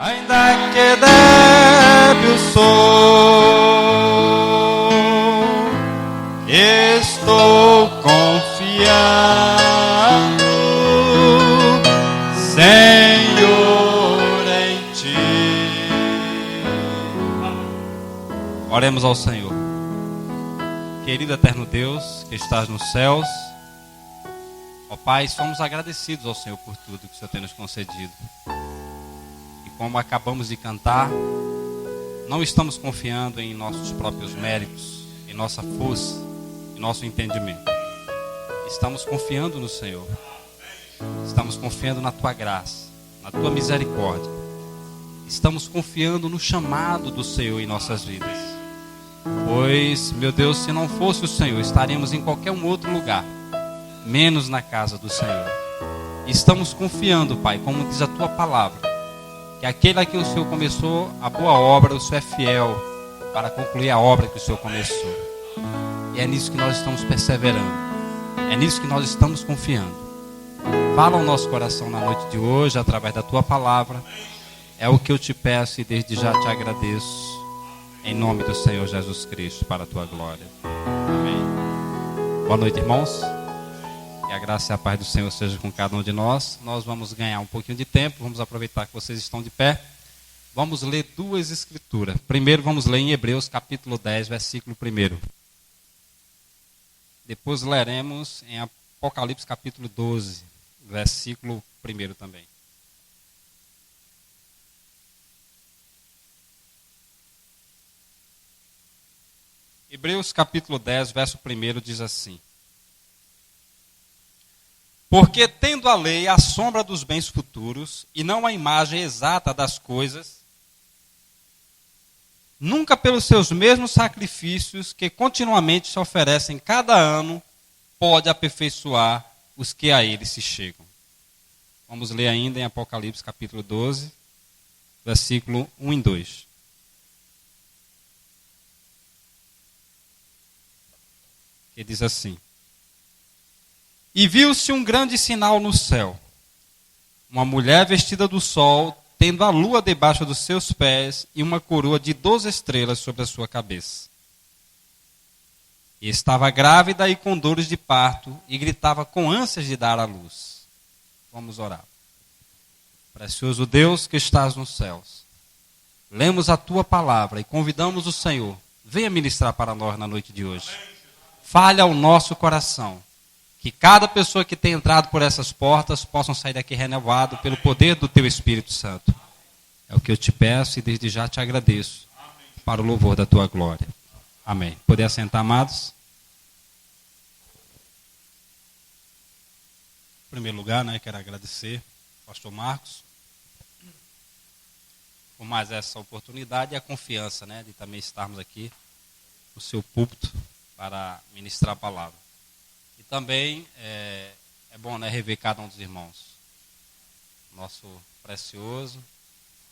Ainda que débil sou, estou confiando, Senhor, em Ti. Oremos ao Senhor. Querido eterno Deus, que estás nos céus, ó Pai, somos agradecidos ao Senhor por tudo que o Senhor tem nos concedido. E como acabamos de cantar, não estamos confiando em nossos próprios méritos, em nossa força, em nosso entendimento. Estamos confiando no Senhor. Estamos confiando na Tua graça, na Tua misericórdia. Estamos confiando no chamado do Senhor em nossas vidas. Pois, meu Deus, se não fosse o Senhor, estaríamos em qualquer um outro lugar, menos na casa do Senhor. E estamos confiando, Pai, como diz a Tua palavra, que aquele a quem o Senhor começou a boa obra, o Senhor é fiel para concluir a obra que o Senhor começou. E é nisso que nós estamos perseverando. É nisso que nós estamos confiando. Fala ao nosso coração na noite de hoje, através da Tua palavra. É o que eu te peço e desde já te agradeço. Em nome do Senhor Jesus Cristo, para a Tua glória. Amém. Boa noite, irmãos. Que a graça e a paz do Senhor seja com cada um de nós. Nós vamos ganhar um pouquinho de tempo. Vamos aproveitar que vocês estão de pé. Vamos ler duas escrituras. Primeiro vamos ler em Hebreus capítulo 10, versículo 1. Depois leremos em Apocalipse capítulo 12, versículo 1 também. Hebreus capítulo 10, verso 1 diz assim: Porque tendo a lei a sombra dos bens futuros, e não a imagem exata das coisas, nunca pelos seus mesmos sacrifícios, que continuamente se oferecem cada ano, pode aperfeiçoar os que a ele se chegam. Vamos ler ainda em Apocalipse capítulo 12, versículo 1 e 2. Que diz assim: E viu-se um grande sinal no céu, uma mulher vestida do sol, tendo a lua debaixo dos seus pés e uma coroa de 12 estrelas sobre a sua cabeça. E estava grávida e com dores de parto, e gritava com ânsias de dar à luz. Vamos orar. Precioso Deus que estás nos céus, lemos a Tua palavra e convidamos o Senhor, venha ministrar para nós na noite de hoje. Fale ao nosso coração, que cada pessoa que tem entrado por essas portas possam sair daqui renovado pelo poder do Teu Espírito Santo. É o que eu te peço e desde já te agradeço, para o louvor da Tua glória. Amém. Poder assentar, amados? Em primeiro lugar, quero agradecer ao pastor Marcos por mais essa oportunidade e a confiança, de também estarmos aqui no seu púlpito para ministrar a palavra. E também é bom rever cada um dos irmãos. Nosso precioso,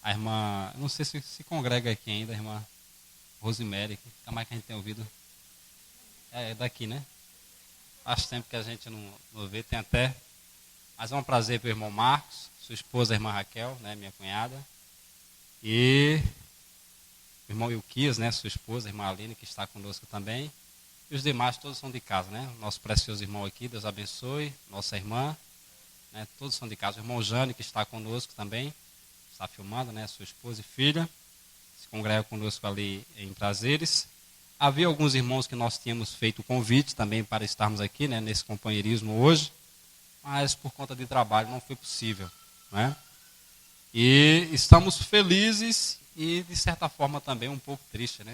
a irmã, não sei se congrega aqui ainda, a irmã Rosemary, que mais que a gente tem ouvido? É daqui, né? Faz tempo que a gente não vê, tem até. Mas é um prazer para o irmão Marcos, sua esposa, a irmã Raquel, minha cunhada. E o irmão Ilquias, sua esposa, a irmã Aline, que está conosco também. E os demais todos são de casa, Nosso precioso irmão aqui, Deus abençoe. Nossa irmã, todos são de casa. O irmão Jane, que está conosco também, está filmando, sua esposa e filha. Se congrega conosco ali em Prazeres. Havia alguns irmãos que nós tínhamos feito o convite também para estarmos aqui, nesse companheirismo hoje. Mas por conta de trabalho não foi possível, E estamos felizes e, de certa forma, também um pouco tristes,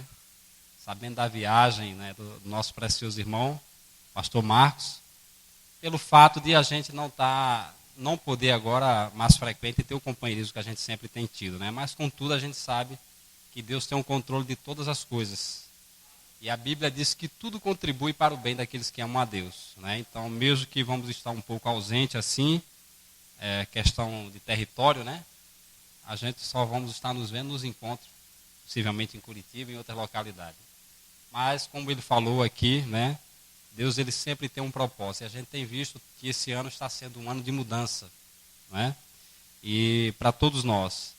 Sabendo da viagem do nosso precioso irmão, pastor Marcos, pelo fato de a gente não poder agora, mais frequente, ter o companheirismo que a gente sempre tem tido, Mas, contudo, a gente sabe que Deus tem o controle de todas as coisas. E a Bíblia diz que tudo contribui para o bem daqueles que amam a Deus, Então, mesmo que vamos estar um pouco ausente assim, questão de território, A gente só vamos estar nos vendo nos encontros, possivelmente em Curitiba e em outras localidades. Mas, como ele falou aqui, Deus ele sempre tem um propósito. E a gente tem visto que esse ano está sendo um ano de mudança, E para todos nós.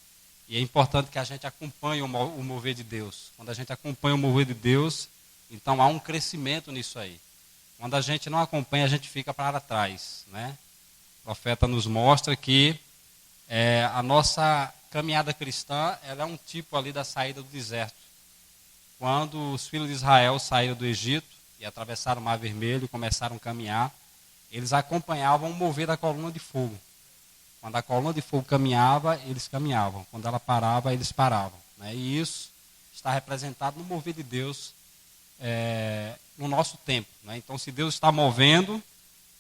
E é importante que a gente acompanhe o mover de Deus. Quando a gente acompanha o mover de Deus, então há um crescimento nisso aí. Quando a gente não acompanha, a gente fica para trás, né? O profeta nos mostra que a nossa caminhada cristã, ela é um tipo ali da saída do deserto. Quando os filhos de Israel saíram do Egito e atravessaram o Mar Vermelho e começaram a caminhar, eles acompanhavam o mover da coluna de fogo. Quando a coluna de fogo caminhava, eles caminhavam. Quando ela parava, eles paravam, né? E isso está representado no mover de Deus no nosso tempo, né? Então, se Deus está movendo,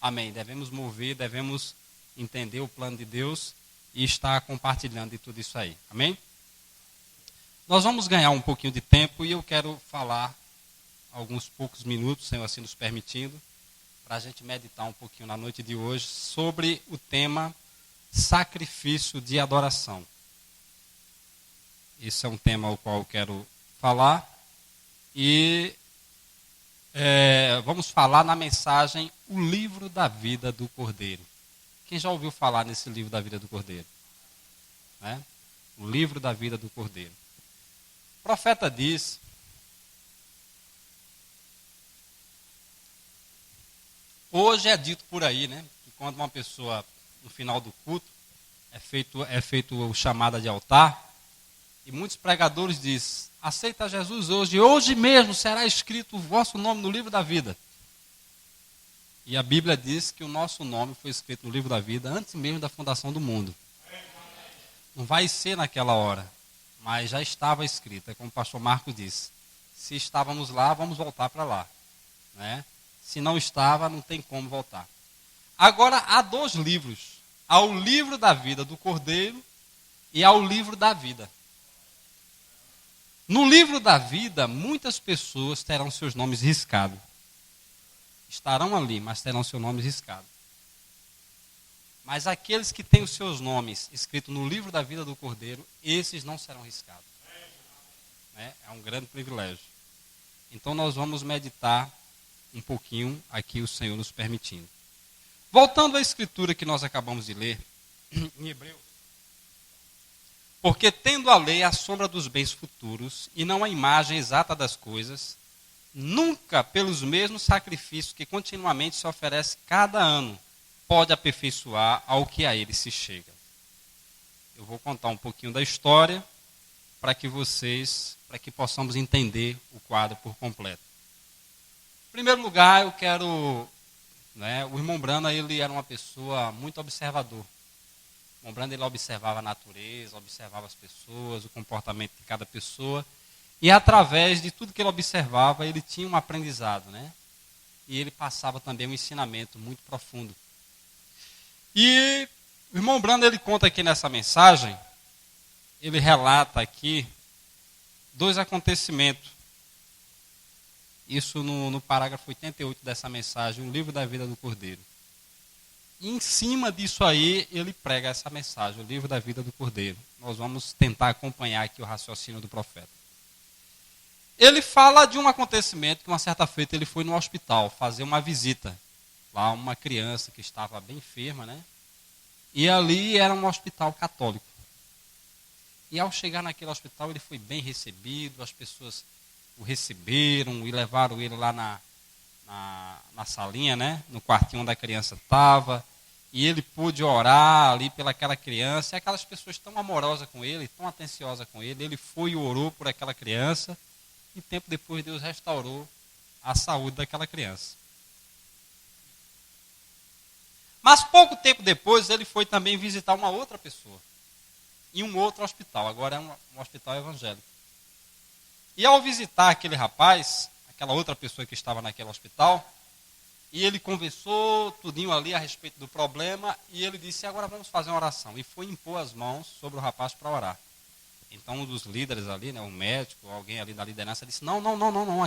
amém, devemos mover, devemos entender o plano de Deus e estar compartilhando de tudo isso aí, amém? Nós vamos ganhar um pouquinho de tempo e eu quero falar alguns poucos minutos, Senhor assim nos permitindo, para a gente meditar um pouquinho na noite de hoje sobre o tema sacrifício de adoração. Esse é um tema ao qual eu quero falar e vamos falar na mensagem O Livro da Vida do Cordeiro. Quem já ouviu falar nesse Livro da Vida do Cordeiro? Né? O Livro da Vida do Cordeiro. O profeta diz: hoje é dito por aí, né, que quando uma pessoa, no final do culto, é feito o chamada de altar, e muitos pregadores dizem: aceita Jesus hoje mesmo será escrito o vosso nome no livro da vida. E a Bíblia diz que o nosso nome foi escrito no livro da vida antes mesmo da fundação do mundo. Não vai ser naquela hora, mas já estava escrito. É como o pastor Marcos disse: se estávamos lá, vamos voltar para lá, né? Se não estava, não tem como voltar. Agora, há 2 livros. Há o livro da vida do Cordeiro e há o livro da vida. No livro da vida, muitas pessoas terão seus nomes riscados. Estarão ali, mas terão seus nomes riscados. Mas aqueles que têm os seus nomes escritos no livro da vida do Cordeiro, esses não serão riscados. É um grande privilégio. Então nós vamos meditar um pouquinho aqui, o Senhor nos permitindo. Voltando à escritura que nós acabamos de ler, em Hebreus. Porque tendo a lei a sombra dos bens futuros, e não a imagem exata das coisas, nunca pelos mesmos sacrifícios que continuamente se oferece cada ano, pode aperfeiçoar ao que a ele se chega. Eu vou contar um pouquinho da história, para que possamos entender o quadro por completo. Em primeiro lugar, eu quero... o irmão Brana, ele era uma pessoa muito observador. O irmão Brana, ele observava a natureza, observava as pessoas, o comportamento de cada pessoa. E através de tudo que ele observava, ele tinha um aprendizado, né? E ele passava também um ensinamento muito profundo. E o irmão Brana, ele conta aqui nessa mensagem, ele relata aqui 2 acontecimentos. Isso no parágrafo 88 dessa mensagem, o livro da vida do Cordeiro. E em cima disso aí, ele prega essa mensagem, o livro da vida do Cordeiro. Nós vamos tentar acompanhar aqui o raciocínio do profeta. Ele fala de um acontecimento que uma certa feita ele foi no hospital fazer uma visita. Lá uma criança que estava bem enferma, né? E ali era um hospital católico. E ao chegar naquele hospital, ele foi bem recebido, as pessoas o receberam e levaram ele lá na salinha, né? No quartinho onde a criança estava. E ele pôde orar ali pelaquela criança. E aquelas pessoas tão amorosas com ele, tão atenciosas com ele. Ele foi e orou por aquela criança. E tempo depois Deus restaurou a saúde daquela criança. Mas pouco tempo depois ele foi também visitar uma outra pessoa. Em um outro hospital. Agora é um hospital evangélico. E ao visitar aquele rapaz, aquela outra pessoa que estava naquele hospital, e ele conversou tudinho ali a respeito do problema, e ele disse: agora vamos fazer uma oração. E foi impor as mãos sobre o rapaz para orar. Então um dos líderes ali, né, um médico, alguém ali da liderança, disse: não,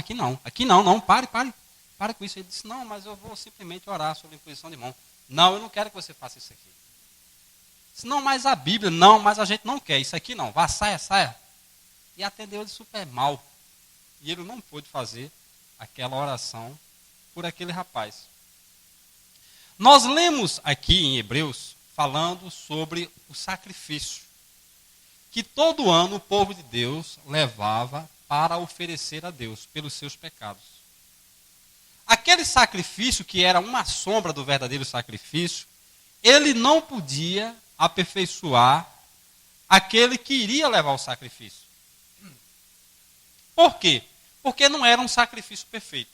aqui não, pare com isso. Ele disse: não, mas eu vou simplesmente orar sobre a imposição de mão. Não, eu não quero que você faça isso aqui. Disse: não, mas a Bíblia, não, mas a gente não quer, isso aqui não, vá, saia. E atendeu ele super mal. E ele não pôde fazer aquela oração por aquele rapaz. Nós lemos aqui em Hebreus falando sobre o sacrifício. que todo ano o povo de Deus levava para oferecer a Deus pelos seus pecados. Aquele sacrifício, que era uma sombra do verdadeiro sacrifício, ele não podia aperfeiçoar aquele que iria levar o sacrifício. Por quê? Porque não era um sacrifício perfeito.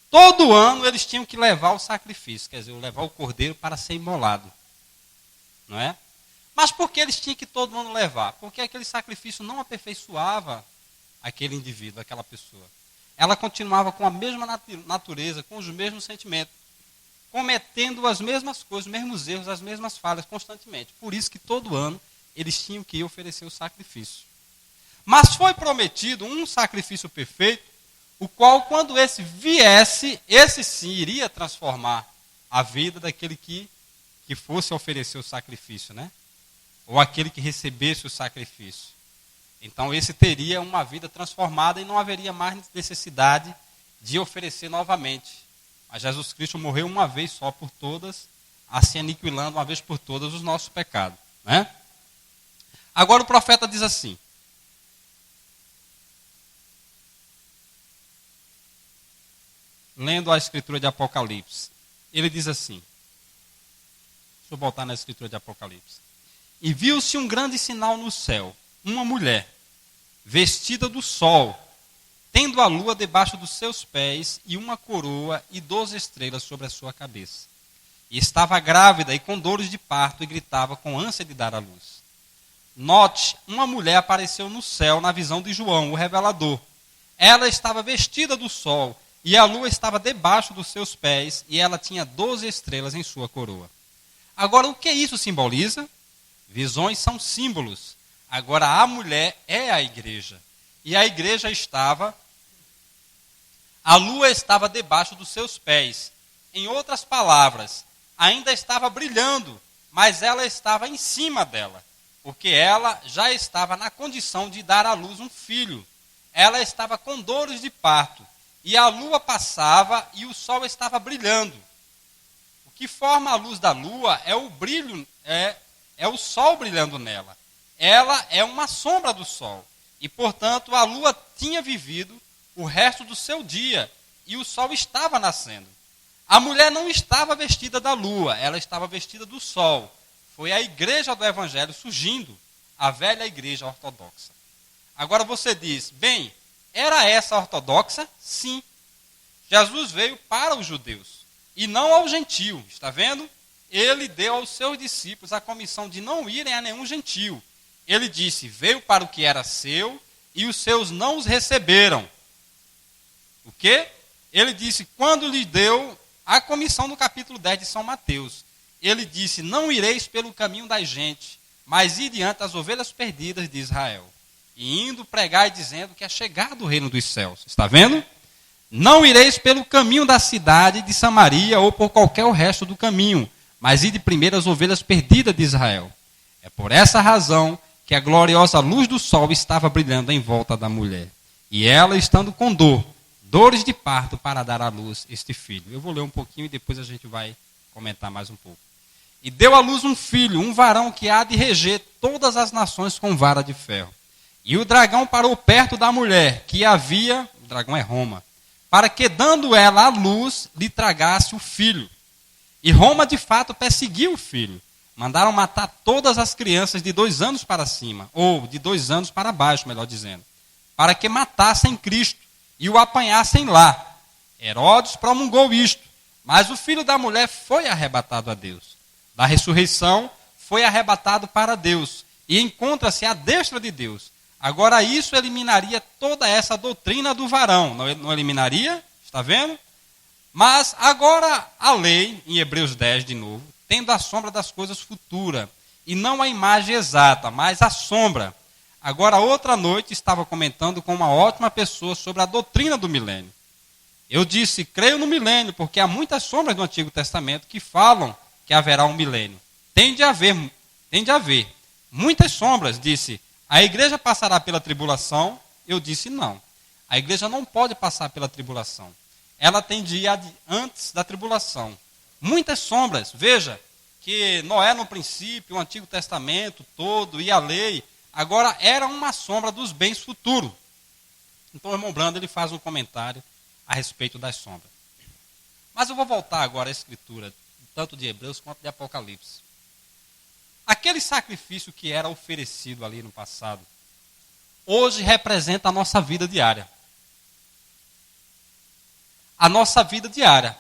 Todo ano eles tinham que levar o sacrifício, quer dizer, levar o cordeiro para ser imolado. Não é? Mas por que eles tinham que todo ano levar? Porque aquele sacrifício não aperfeiçoava aquele indivíduo, aquela pessoa. Ela continuava com a mesma natureza, com os mesmos sentimentos, cometendo as mesmas coisas, os mesmos erros, as mesmas falhas constantemente. Por isso que todo ano eles tinham que oferecer o sacrifício. Mas foi prometido um sacrifício perfeito, o qual, quando esse viesse, esse sim iria transformar a vida daquele que fosse oferecer o sacrifício, né? Ou aquele que recebesse o sacrifício. Então esse teria uma vida transformada e não haveria mais necessidade de oferecer novamente. Mas Jesus Cristo morreu uma vez só por todas, assim aniquilando uma vez por todas os nossos pecados, né? Agora o profeta diz assim: lendo a escritura de Apocalipse, ele diz assim, deixa eu voltar na escritura de Apocalipse. E viu-se um grande sinal no céu, uma mulher, vestida do sol, tendo a lua debaixo dos seus pés, e uma coroa e 12 estrelas sobre a sua cabeça. E estava grávida e com dores de parto, e gritava com ânsia de dar à luz. Note, uma mulher apareceu no céu na visão de João, o revelador. Ela estava vestida do sol, e a lua estava debaixo dos seus pés, e ela tinha 12 estrelas em sua coroa. Agora, o que isso simboliza? Visões são símbolos. Agora, a mulher é a igreja. E a igreja a lua estava debaixo dos seus pés. Em outras palavras, ainda estava brilhando, mas ela estava em cima dela, porque ela já estava na condição de dar à luz um filho. Ela estava com dores de parto. E a lua passava e o sol estava brilhando. O que forma a luz da lua é o brilho, é o sol brilhando nela. Ela é uma sombra do sol. E, portanto, a lua tinha vivido o resto do seu dia e o sol estava nascendo. A mulher não estava vestida da lua, ela estava vestida do sol. Foi a igreja do evangelho surgindo, a velha igreja ortodoxa. Agora você diz, bem, era essa ortodoxa? Sim. Jesus veio para os judeus e não ao gentio, está vendo? Ele deu aos seus discípulos a comissão de não irem a nenhum gentio. Ele disse, veio para o que era seu e os seus não os receberam. O quê? Ele disse, quando lhe deu a comissão no capítulo 10 de São Mateus, ele disse, não ireis pelo caminho das gentes, mas ir diante das ovelhas perdidas de Israel. E indo pregar e dizendo que é chegado o reino dos céus. Está vendo? Não ireis pelo caminho da cidade de Samaria ou por qualquer o resto do caminho, mas ide primeiro as ovelhas perdidas de Israel. É por essa razão que a gloriosa luz do sol estava brilhando em volta da mulher. E ela estando com dores de parto para dar à luz este filho. Eu vou ler um pouquinho e depois a gente vai comentar mais um pouco. E deu à luz um filho, um varão que há de reger todas as nações com vara de ferro. E o dragão parou perto da mulher, que havia, o dragão é Roma, para que, dando ela à luz, lhe tragasse o filho. E Roma, de fato, perseguiu o filho. Mandaram matar todas as crianças de 2 anos para cima, ou de 2 anos para baixo, melhor dizendo, para que matassem Cristo e o apanhassem lá. Herodes promulgou isto, mas o filho da mulher foi arrebatado a Deus. Da ressurreição, foi arrebatado para Deus, e encontra-se à destra de Deus. Agora isso eliminaria toda essa doutrina do varão. Não eliminaria? Está vendo? Mas agora a lei, em Hebreus 10 de novo, tendo a sombra das coisas futuras, e não a imagem exata, mas a sombra. Agora outra noite estava comentando com uma ótima pessoa sobre a doutrina do milênio. Eu disse, creio no milênio, porque há muitas sombras do Antigo Testamento que falam que haverá um milênio. Tem de haver. Muitas sombras, disse. A igreja passará pela tribulação? Eu disse não. A igreja não pode passar pela tribulação. Ela tem de ir antes da tribulação. Muitas sombras. Veja que Noé no princípio, o Antigo Testamento todo e a lei agora era uma sombra dos bens futuros. Então o irmão Brando ele faz um comentário a respeito das sombras. Mas eu vou voltar agora à escritura, tanto de Hebreus quanto de Apocalipse. Aquele sacrifício que era oferecido ali no passado, hoje representa a nossa vida diária. A nossa vida diária.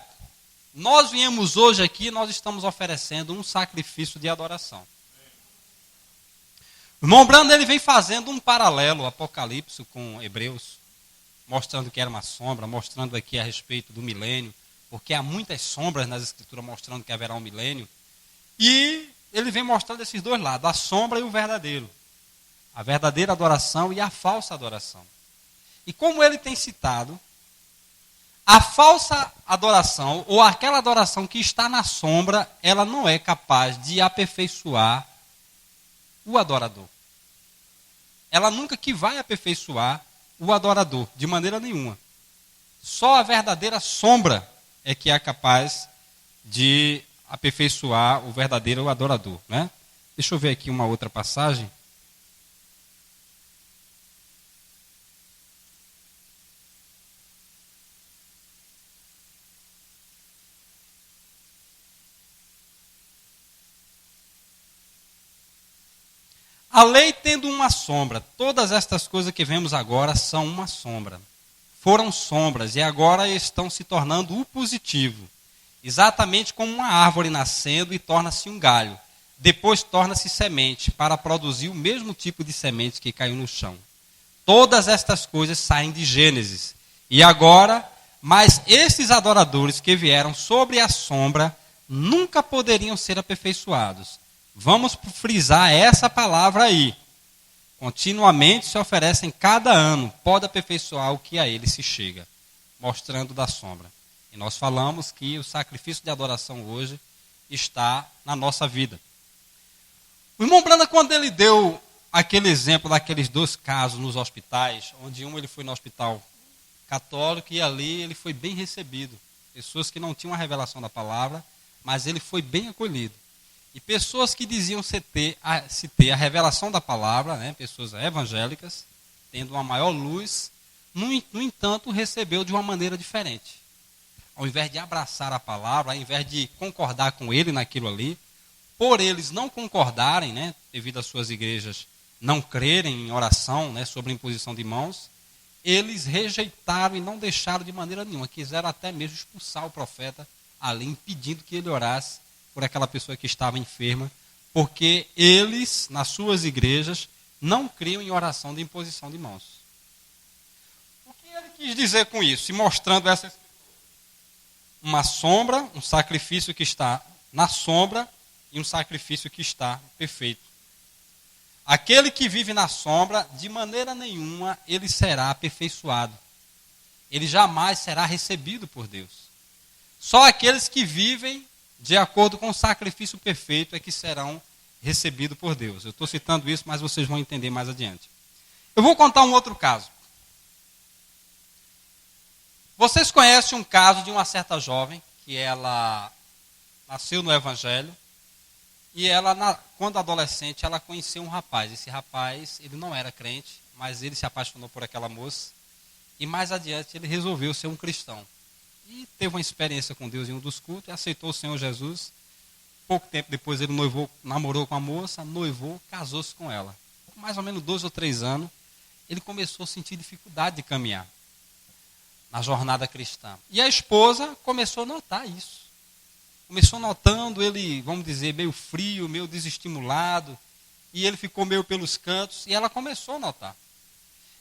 Nós viemos hoje aqui, nós estamos oferecendo um sacrifício de adoração. O irmão Brando ele vem fazendo um paralelo, Apocalipse com Hebreus, mostrando que era uma sombra, mostrando aqui a respeito do milênio, porque há muitas sombras nas escrituras mostrando que haverá um milênio. E ele vem mostrando esses dois lados, a sombra e o verdadeiro. A verdadeira adoração e a falsa adoração. E como ele tem citado, a falsa adoração, ou aquela adoração que está na sombra, ela não é capaz de aperfeiçoar o adorador. Ela nunca que vai aperfeiçoar o adorador, de maneira nenhuma. Só a verdadeira sombra é que é capaz de aperfeiçoar o verdadeiro adorador, né? Deixa eu ver aqui uma outra passagem. A lei tendo uma sombra, todas estas coisas que vemos agora são uma sombra. Foram sombras e agora estão se tornando o positivo. Exatamente como uma árvore nascendo e torna-se um galho. Depois torna-se semente para produzir o mesmo tipo de semente que caiu no chão. Todas estas coisas saem de Gênesis. E agora, mas esses adoradores que vieram sobre a sombra nunca poderiam ser aperfeiçoados. Vamos frisar essa palavra aí. Continuamente se oferecem cada ano, pode aperfeiçoar o que a ele se chega, mostrando da sombra. E nós falamos que o sacrifício de adoração hoje está na nossa vida. O irmão Branda, quando ele deu aquele exemplo daqueles dois casos nos hospitais, onde ele foi no hospital católico e ali ele foi bem recebido. Pessoas que não tinham a revelação da palavra, mas ele foi bem acolhido. E pessoas que diziam se ter a revelação da palavra, né, pessoas evangélicas, tendo uma maior luz, no entanto, recebeu de uma maneira diferente. Ao invés de abraçar a palavra, ao invés de concordar com ele naquilo ali, por eles não concordarem, né, devido às suas igrejas não crerem em oração, né, sobre a imposição de mãos, eles rejeitaram e não deixaram de maneira nenhuma. Quiseram até mesmo expulsar o profeta ali, impedindo que ele orasse por aquela pessoa que estava enferma, porque eles, nas suas igrejas, não criam em oração de imposição de mãos. O que ele quis dizer com isso? E mostrando essa uma sombra, um sacrifício que está na sombra e um sacrifício que está perfeito. Aquele que vive na sombra, de maneira nenhuma, ele será aperfeiçoado. Ele jamais será recebido por Deus. Só aqueles que vivem de acordo com o sacrifício perfeito é que serão recebidos por Deus. Eu estou citando isso, mas vocês vão entender mais adiante. Eu vou contar um outro caso. Vocês conhecem um caso de uma certa jovem, que ela nasceu no Evangelho, e ela, quando adolescente, ela conheceu um rapaz. Esse rapaz, ele não era crente, mas ele se apaixonou por aquela moça, e mais adiante ele resolveu ser um cristão. E teve uma experiência com Deus em um dos cultos, e aceitou o Senhor Jesus. Pouco tempo depois ele namorou com a moça, noivou, casou-se com ela. Com mais ou menos 2 ou 3 anos, ele começou a sentir dificuldade de caminhar na jornada cristã. E a esposa começou a notar isso. Começou notando ele, vamos dizer, meio frio, meio desestimulado, e ele ficou meio pelos cantos, e ela começou a notar.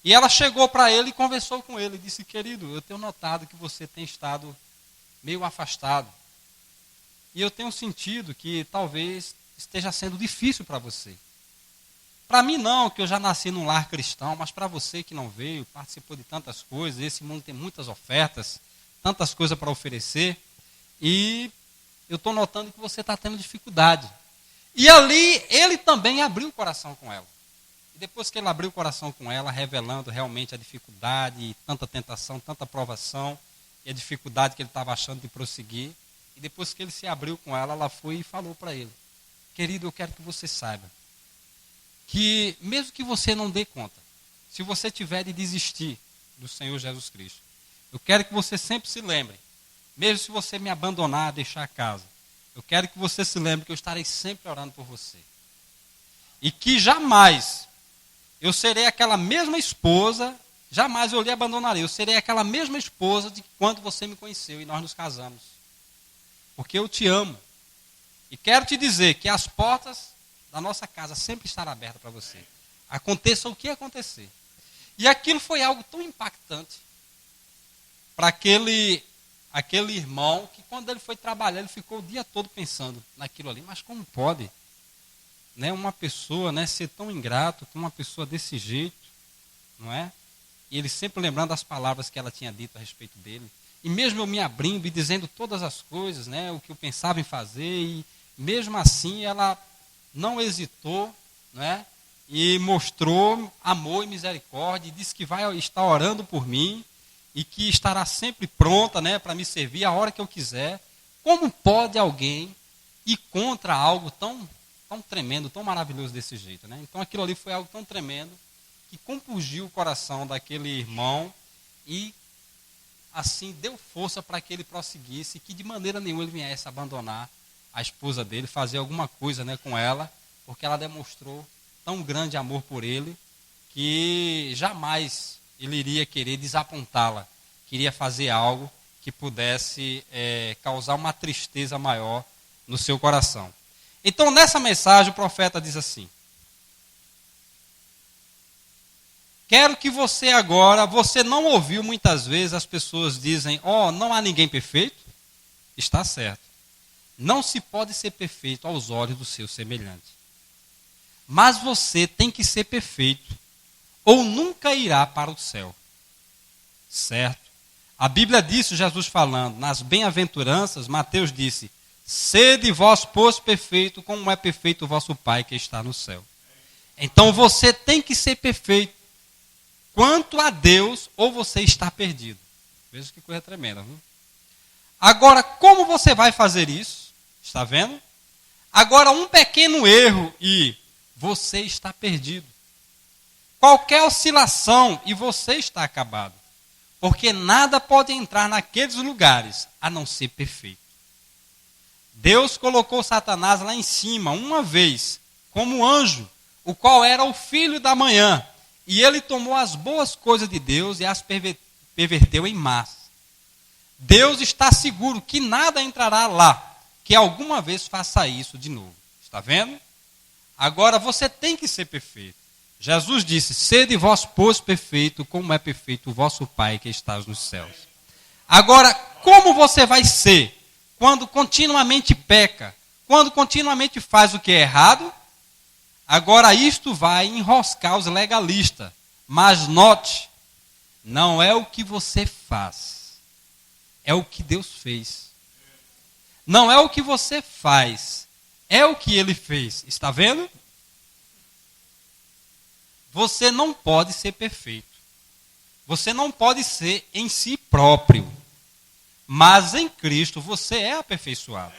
E ela chegou para ele e conversou com ele, disse: querido, eu tenho notado que você tem estado meio afastado, e eu tenho sentido que talvez esteja sendo difícil para você. Para mim não, que eu já nasci num lar cristão, mas para você que não veio, participou de tantas coisas, esse mundo tem muitas ofertas, tantas coisas para oferecer, e eu estou notando que você está tendo dificuldade. E ali ele também abriu o coração com ela. E depois que ele abriu o coração com ela, revelando realmente a dificuldade, tanta tentação, tanta provação, e a dificuldade que ele estava achando de prosseguir, e depois que ele se abriu com ela, ela foi e falou para ele: querido, eu quero que você saiba que mesmo que você não dê conta, se você tiver de desistir do Senhor Jesus Cristo, eu quero que você sempre se lembre, mesmo se você me abandonar, deixar a casa, eu quero que você se lembre que eu estarei sempre orando por você. E que jamais eu serei aquela mesma esposa, jamais eu lhe abandonarei, eu serei aquela mesma esposa de quando você me conheceu e nós nos casamos. Porque eu te amo. E quero te dizer que as portas da nossa casa sempre estarão abertas para você. Aconteça o que acontecer. E aquilo foi algo tão impactante para aquele irmão que quando ele foi trabalhar, ele ficou o dia todo pensando naquilo ali. Mas como pode, né, uma pessoa, né, ser tão ingrato com uma pessoa desse jeito, não é? E ele sempre lembrando as palavras que ela tinha dito a respeito dele. E mesmo eu me abrindo e dizendo todas as coisas, né, o que eu pensava em fazer, e mesmo assim ela não hesitou, né, e mostrou amor e misericórdia, e disse que vai estar orando por mim, e que estará sempre pronta, né, para me servir a hora que eu quiser. Como pode alguém ir contra algo tão tremendo, tão maravilhoso desse jeito, né? Então aquilo ali foi algo tão tremendo, que compungiu o coração daquele irmão, e assim deu força para que ele prosseguisse, que de maneira nenhuma ele viesse abandonar a esposa dele, fazer alguma coisa, né, com ela, porque ela demonstrou tão grande amor por ele, que jamais ele iria querer desapontá-la, queria fazer algo que pudesse causar uma tristeza maior no seu coração. Então nessa mensagem o profeta diz assim: quero que você agora, você não ouviu muitas vezes as pessoas dizem, não há ninguém perfeito? Está certo. Não se pode ser perfeito aos olhos do seu semelhante. Mas você tem que ser perfeito, ou nunca irá para o céu. Certo? A Bíblia disse, Jesus falando, nas bem-aventuranças, Mateus disse, sede vós, pois, perfeito, como é perfeito o vosso Pai que está no céu. Então você tem que ser perfeito quanto a Deus, ou você está perdido. Veja que coisa tremenda, viu? Agora, como você vai fazer isso? Está vendo? Agora, um pequeno erro e você está perdido. Qualquer oscilação e você está acabado. Porque nada pode entrar naqueles lugares a não ser perfeito. Deus colocou Satanás lá em cima, uma vez, como anjo, o qual era o filho da manhã. E ele tomou as boas coisas de Deus e as perverteu em más. Deus está seguro que nada entrará lá, que alguma vez faça isso de novo. Está vendo? Agora você tem que ser perfeito. Jesus disse, sede vós, pois, perfeito, como é perfeito o vosso Pai que está nos céus. Agora, como você vai ser quando continuamente peca, quando continuamente faz o que é errado? Agora isto vai enroscar os legalistas. Mas note, não é o que você faz, é o que Deus fez. Não é o que você faz, é o que Ele fez. Está vendo? Você não pode ser perfeito. Você não pode ser em si próprio. Mas em Cristo você é aperfeiçoado.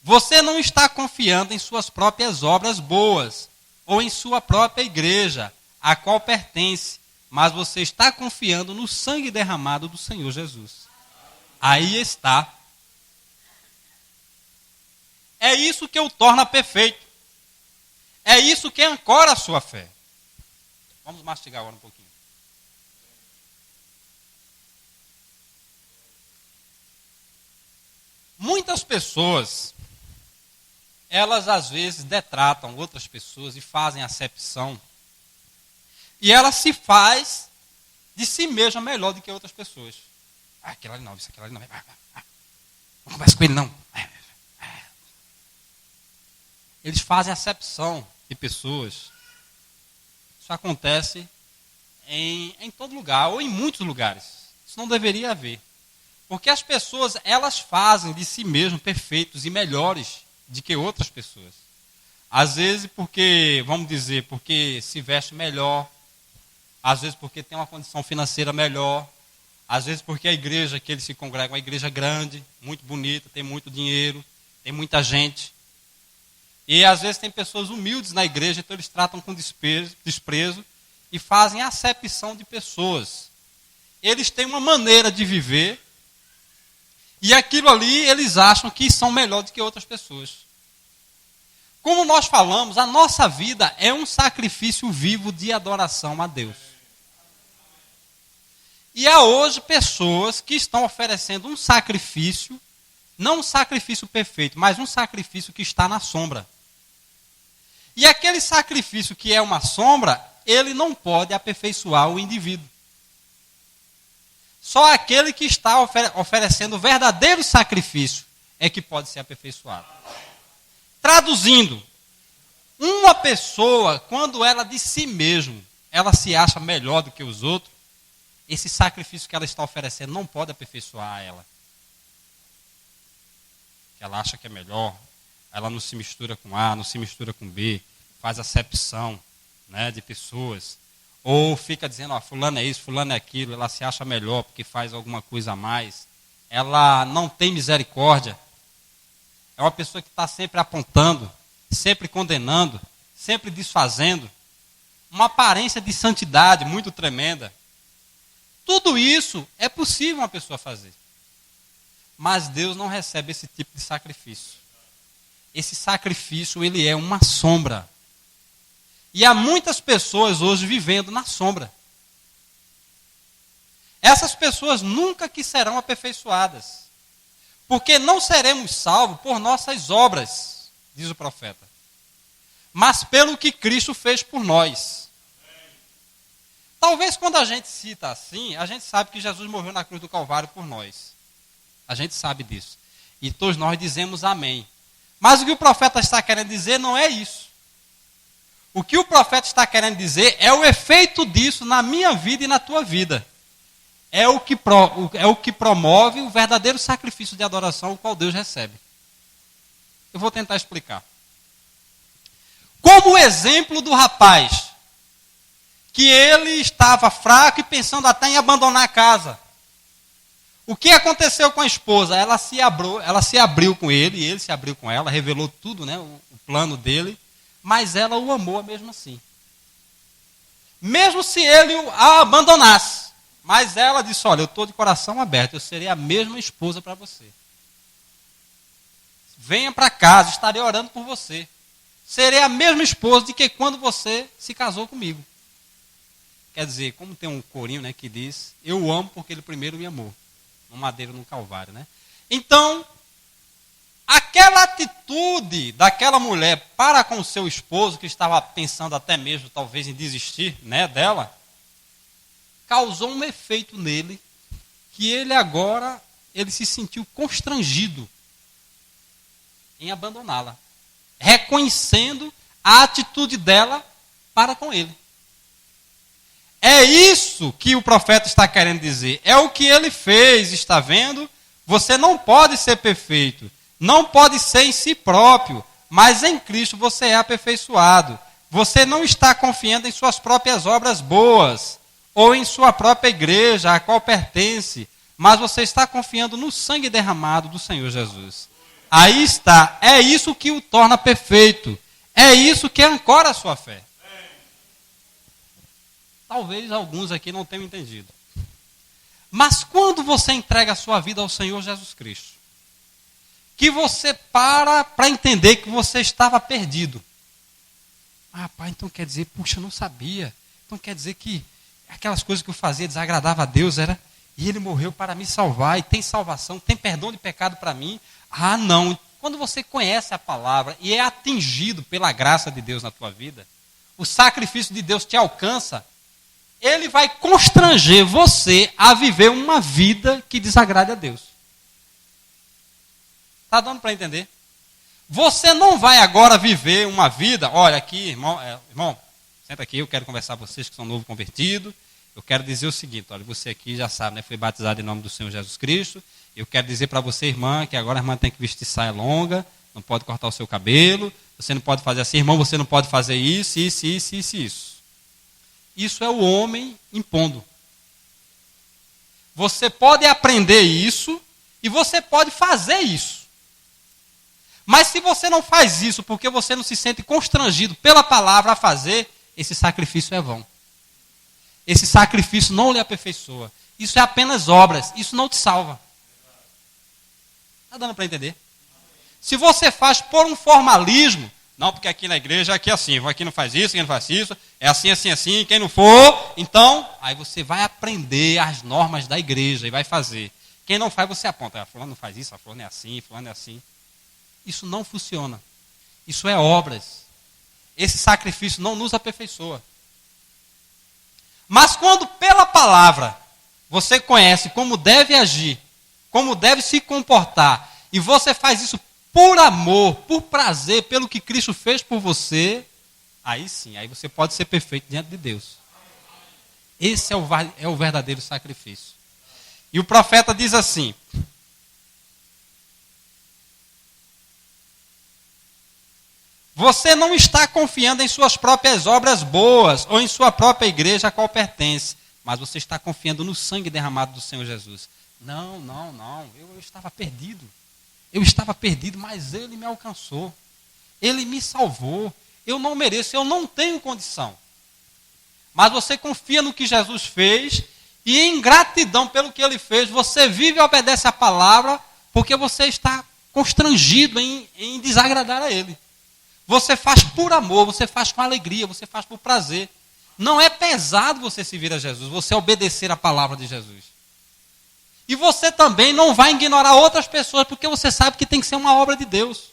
Você não está confiando em suas próprias obras boas, ou em sua própria igreja, a qual pertence, mas você está confiando no sangue derramado do Senhor Jesus. Aí está. É isso que o torna perfeito. É isso que ancora a sua fé. Vamos mastigar agora um pouquinho. Muitas pessoas, elas às vezes detratam outras pessoas e fazem acepção. E ela se faz de si mesma melhor do que outras pessoas. Aquela ali não, isso aquela ali não. Não conversa com ele não. Eles fazem acepção de pessoas. Isso acontece em todo lugar, ou em muitos lugares. Isso não deveria haver. Porque as pessoas, elas fazem de si mesmas perfeitos e melhores do que outras pessoas. Às vezes porque, vamos dizer, porque se veste melhor. Às vezes porque tem uma condição financeira melhor. Às vezes porque a igreja que eles se congregam é uma igreja grande, muito bonita, tem muito dinheiro, tem muita gente. E às vezes tem pessoas humildes na igreja, então eles tratam com desprezo e fazem acepção de pessoas. Eles têm uma maneira de viver e aquilo ali eles acham que são melhor do que outras pessoas. Como nós falamos, a nossa vida é um sacrifício vivo de adoração a Deus. E há hoje pessoas que estão oferecendo um sacrifício, não um sacrifício perfeito, mas um sacrifício que está na sombra. E aquele sacrifício que é uma sombra, ele não pode aperfeiçoar o indivíduo. Só aquele que está oferecendo o verdadeiro sacrifício é que pode ser aperfeiçoado. Traduzindo, uma pessoa, quando ela de si mesma, ela se acha melhor do que os outros, esse sacrifício que ela está oferecendo não pode aperfeiçoar ela. Ela acha que é melhor, ela não se mistura com A, não se mistura com B, faz acepção, né, de pessoas. Ou fica dizendo, ó, fulano é isso, fulano é aquilo, ela se acha melhor porque faz alguma coisa a mais. Ela não tem misericórdia. É uma pessoa que está sempre apontando, sempre condenando, sempre desfazendo. Uma aparência de santidade muito tremenda. Tudo isso é possível uma pessoa fazer. Mas Deus não recebe esse tipo de sacrifício. Esse sacrifício, ele é uma sombra. E há muitas pessoas hoje vivendo na sombra. Essas pessoas nunca que serão aperfeiçoadas. Porque não seremos salvos por nossas obras, diz o profeta. Mas pelo que Cristo fez por nós. Talvez quando a gente cita assim, a gente sabe que Jesus morreu na cruz do Calvário por nós. A gente sabe disso. E todos nós dizemos amém. Mas o que o profeta está querendo dizer não é isso. O que o profeta está querendo dizer é o efeito disso na minha vida e na tua vida. É o que promove o verdadeiro sacrifício de adoração, o qual Deus recebe. Eu vou tentar explicar. Como o exemplo do rapaz, que ele estava fraco e pensando até em abandonar a casa. O que aconteceu com a esposa? Ela se abriu com ele, e ele se abriu com ela, revelou tudo, né, o plano dele, mas ela o amou mesmo assim. Mesmo se ele a abandonasse. Mas ela disse, olha, eu estou de coração aberto, eu serei a mesma esposa para você. Venha para casa, estarei orando por você. Serei a mesma esposa de que quando você se casou comigo. Quer dizer, como tem um corinho, né, que diz, eu o amo porque ele primeiro me amou. No madeiro, no Calvário, né? Então, aquela atitude daquela mulher para com o seu esposo, que estava pensando até mesmo, talvez, em desistir, né, dela, causou um efeito nele, que ele agora, ele se sentiu constrangido em abandoná-la, reconhecendo a atitude dela para com ele. É isso que o profeta está querendo dizer. É o que ele fez, está vendo? Você não pode ser perfeito, não pode ser em si próprio, mas em Cristo você é aperfeiçoado. Você não está confiando em suas próprias obras boas, ou em sua própria igreja, a qual pertence, mas você está confiando no sangue derramado do Senhor Jesus. Aí está, é isso que o torna perfeito, é isso que ancora a sua fé. Talvez alguns aqui não tenham entendido. Mas quando você entrega a sua vida ao Senhor Jesus Cristo, que você para entender que você estava perdido. Ah, pai, então quer dizer, puxa, eu não sabia. Então quer dizer que aquelas coisas que eu fazia desagradava a Deus, e Ele morreu para me salvar, e tem salvação, tem perdão de pecado para mim. Ah, não. Quando você conhece a palavra e é atingido pela graça de Deus na tua vida, o sacrifício de Deus te alcança, ele vai constranger você a viver uma vida que desagrade a Deus. Está dando para entender? Você não vai agora viver uma vida, olha aqui, irmão, senta aqui, eu quero conversar com vocês que são novo convertido. Eu quero dizer o seguinte, olha, você aqui já sabe, né, foi batizado em nome do Senhor Jesus Cristo. Eu quero dizer para você, irmã, que agora a irmã tem que vestir saia longa, não pode cortar o seu cabelo, você não pode fazer assim, irmão, você não pode fazer isso. Isso é o homem impondo. Você pode aprender isso e você pode fazer isso. Mas se você não faz isso porque você não se sente constrangido pela palavra a fazer, esse sacrifício é vão. Esse sacrifício não lhe aperfeiçoa. Isso é apenas obras, isso não te salva. Está dando para entender? Se você faz por um formalismo, não, porque aqui na igreja aqui é assim, aqui não faz isso, aqui não faz isso, é assim, assim, assim, quem não for, então, aí você vai aprender as normas da igreja e vai fazer. Quem não faz, você aponta, fulano não faz isso, fulano é assim, fulano é assim. Isso não funciona. Isso é obras. Esse sacrifício não nos aperfeiçoa. Mas quando pela palavra você conhece como deve agir, como deve se comportar, e você faz isso por amor, por prazer, pelo que Cristo fez por você, aí sim, aí você pode ser perfeito diante de Deus. Esse é o verdadeiro sacrifício. E o profeta diz assim: você não está confiando em suas próprias obras boas ou em sua própria igreja a qual pertence, mas você está confiando no sangue derramado do Senhor Jesus. Não, eu estava perdido. Eu estava perdido, mas Ele me alcançou. Ele me salvou. Eu não mereço, eu não tenho condição. Mas você confia no que Jesus fez e em gratidão pelo que Ele fez, você vive e obedece a palavra porque você está constrangido em desagradar a Ele. Você faz por amor, você faz com alegria, você faz por prazer. Não é pesado você servir a Jesus, você obedecer a palavra de Jesus. E você também não vai ignorar outras pessoas, porque você sabe que tem que ser uma obra de Deus.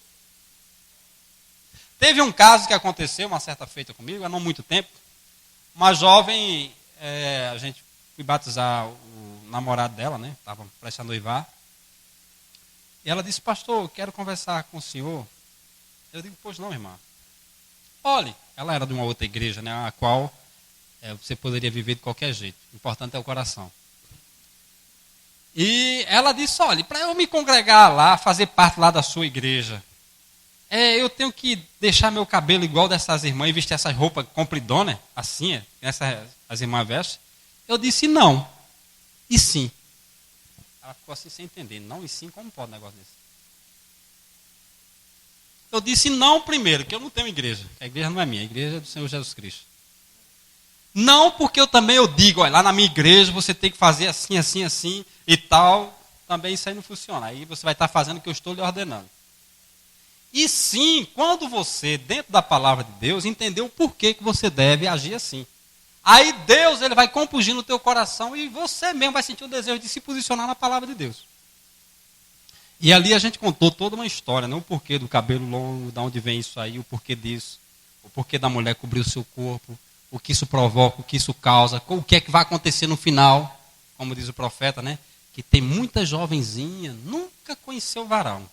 Teve um caso que aconteceu, uma certa feita comigo, há não muito tempo. Uma jovem, a gente foi batizar o namorado dela, né? Estava prestes a noivar. E ela disse: pastor, quero conversar com o senhor. Eu digo: pois não, irmã. Olhe, ela era de uma outra igreja, né? A qual você poderia viver de qualquer jeito. O importante é o coração. E ela disse: olha, para eu me congregar lá, fazer parte lá da sua igreja, eu tenho que deixar meu cabelo igual dessas irmãs e vestir essas roupas compridonas, assim, as irmãs vestem. Eu disse: não. E sim. Ela ficou assim sem entender. Não e sim, como pode um negócio desse? Eu disse não primeiro, que eu não tenho igreja. A igreja não é minha, a igreja é do Senhor Jesus Cristo. Não, porque eu digo, olha, lá na minha igreja você tem que fazer assim, assim, assim e tal. Também isso aí não funciona. Aí você vai estar fazendo o que eu estou lhe ordenando. E sim, quando você, dentro da palavra de Deus, entendeu o porquê que você deve agir assim. Aí Deus, ele vai compungir no teu coração e você mesmo vai sentir o desejo de se posicionar na palavra de Deus. E ali a gente contou toda uma história, né? O porquê do cabelo longo, de onde vem isso aí, o porquê disso, o porquê da mulher cobrir o seu corpo, o que isso provoca, o que isso causa, o que é que vai acontecer no final, como diz o profeta, né? Que tem muita jovenzinha, nunca conheceu varão,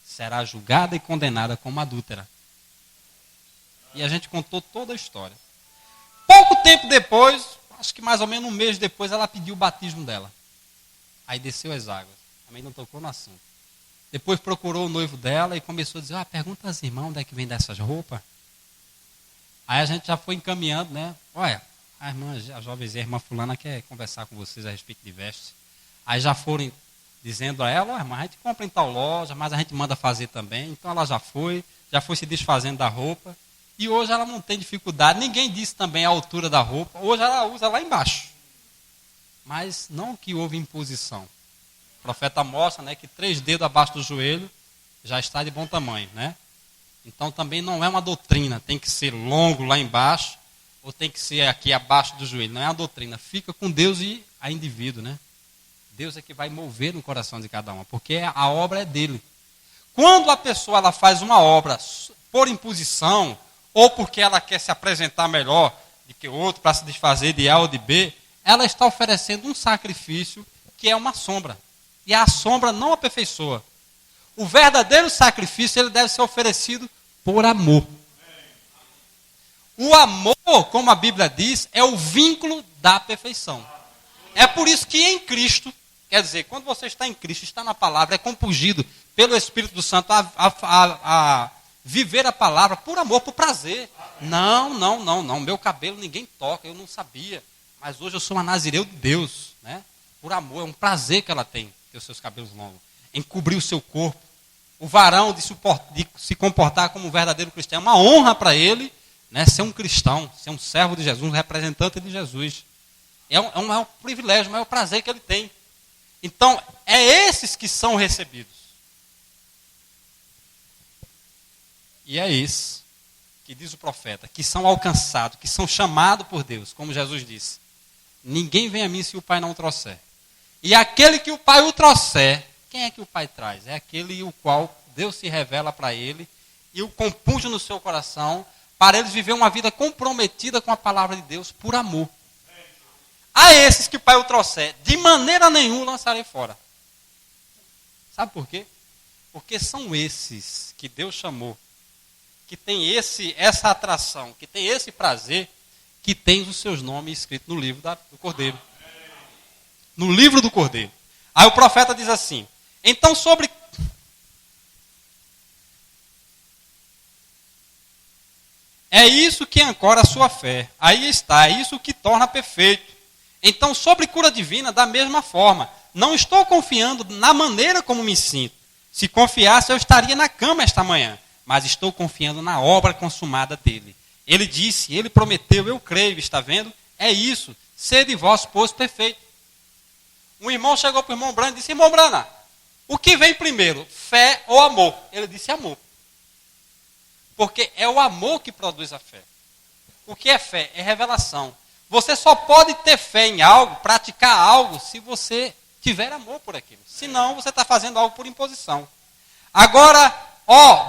será julgada e condenada como adúltera. E a gente contou toda a história. Pouco tempo depois, acho que mais ou menos um mês depois, ela pediu o batismo dela. Aí desceu as águas. Também não tocou no assunto. Depois procurou o noivo dela e começou a dizer: pergunta aos irmãos onde é que vem dessas roupas. Aí a gente já foi encaminhando, né? Olha, a jovenzinha, a irmã fulana quer conversar com vocês a respeito de vestes. Aí já foram dizendo a ela: irmã, a gente compra em tal loja, mas a gente manda fazer também. Então ela já foi se desfazendo da roupa. E hoje ela não tem dificuldade. Ninguém disse também a altura da roupa. Hoje ela usa lá embaixo. Mas não que houve imposição. O profeta mostra, né, que 3 dedos abaixo do joelho já está de bom tamanho, né? Então também não é uma doutrina, tem que ser longo lá embaixo, ou tem que ser aqui abaixo do joelho. Não é uma doutrina, fica com Deus e a indivíduo, né? Deus é que vai mover no coração de cada um, porque a obra é dele. Quando a pessoa ela faz uma obra por imposição, ou porque ela quer se apresentar melhor do que o outro, para se desfazer de A ou de B, ela está oferecendo um sacrifício que é uma sombra. E a sombra não aperfeiçoa. O verdadeiro sacrifício ele deve ser oferecido por amor. O amor, como a Bíblia diz, é o vínculo da perfeição. É por isso que em Cristo, quer dizer, quando você está em Cristo, está na palavra, é compungido pelo Espírito Santo a viver a palavra por amor, por prazer. Não, meu cabelo ninguém toca, eu não sabia. Mas hoje eu sou uma nazireu de Deus, né? Por amor, é um prazer que ela tem, ter os seus cabelos longos, em cobrir o seu corpo, o varão de se comportar como um verdadeiro cristão. É uma honra para ele, né, ser um cristão, ser um servo de Jesus, um representante de Jesus. É um maior privilégio, um maior prazer que ele tem. Então, é esses que são recebidos. E é isso que diz o profeta, que são alcançados, que são chamados por Deus, como Jesus disse. Ninguém vem a mim se o Pai não o trouxer. E aquele que o Pai o trouxer, quem é que o Pai traz? É aquele o qual Deus se revela para ele e o compunge no seu coração para eles viver uma vida comprometida com a palavra de Deus por amor. A esses que o Pai o trouxer, de maneira nenhuma lançarei fora. Sabe por quê? Porque são esses que Deus chamou, que tem essa atração, que tem esse prazer, que tem os seus nomes escritos no livro do Cordeiro. No livro do Cordeiro. Aí o profeta diz assim, então sobre... É isso que ancora a sua fé. Aí está, é isso que torna perfeito. Então, sobre cura divina, da mesma forma, não estou confiando na maneira como me sinto. Se confiasse, eu estaria na cama esta manhã. Mas estou confiando na obra consumada dele. Ele disse, ele prometeu, eu creio, está vendo? É isso, sede vós, pois, perfeito. Um irmão chegou para o irmão Brana e disse, irmão Brana, o que vem primeiro, fé ou amor? Ele disse amor. Porque é o amor que produz a fé. O que é fé? É revelação. Você só pode ter fé em algo, praticar algo, se você tiver amor por aquilo. Senão, você está fazendo algo por imposição. Agora,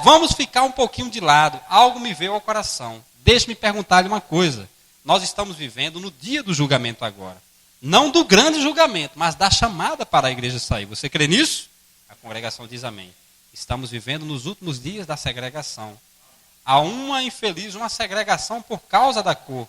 vamos ficar um pouquinho de lado. Algo me veio ao coração. Deixe-me perguntar-lhe uma coisa. Nós estamos vivendo no dia do julgamento agora. Não do grande julgamento, mas da chamada para a igreja sair. Você crê nisso? A congregação diz amém. Estamos vivendo nos últimos dias da segregação. Há uma segregação por causa da cor,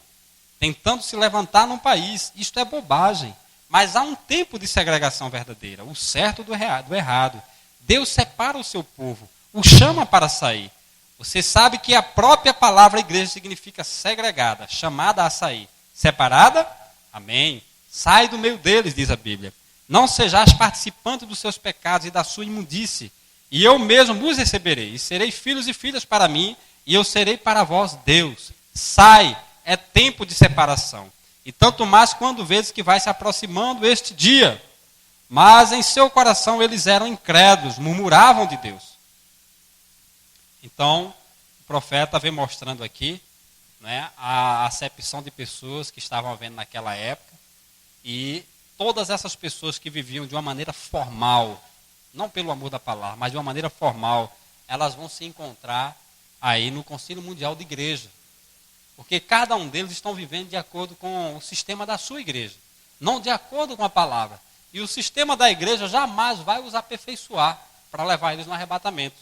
tentando se levantar num país. Isto é bobagem. Mas há um tempo de segregação verdadeira, o certo do errado. Deus separa o seu povo, o chama para sair. Você sabe que a própria palavra igreja significa segregada, chamada a sair. Separada? Amém. Sai do meio deles, diz a Bíblia. Não sejais participantes dos seus pecados e da sua imundície. E eu mesmo vos receberei, e serei filhos e filhas para mim, e eu serei para vós Deus. Sai, é tempo de separação. E tanto mais quando vezes que vai se aproximando este dia. Mas em seu coração eles eram incrédulos, murmuravam de Deus. Então, o profeta vem mostrando aqui, né, a acepção de pessoas que estavam havendo naquela época. E todas essas pessoas que viviam de uma maneira formal, não pelo amor da palavra, mas de uma maneira formal, elas vão se encontrar aí no Concílio Mundial de Igreja. Porque cada um deles estão vivendo de acordo com o sistema da sua igreja, não de acordo com a palavra. E o sistema da igreja jamais vai os aperfeiçoar para levar eles no arrebatamento.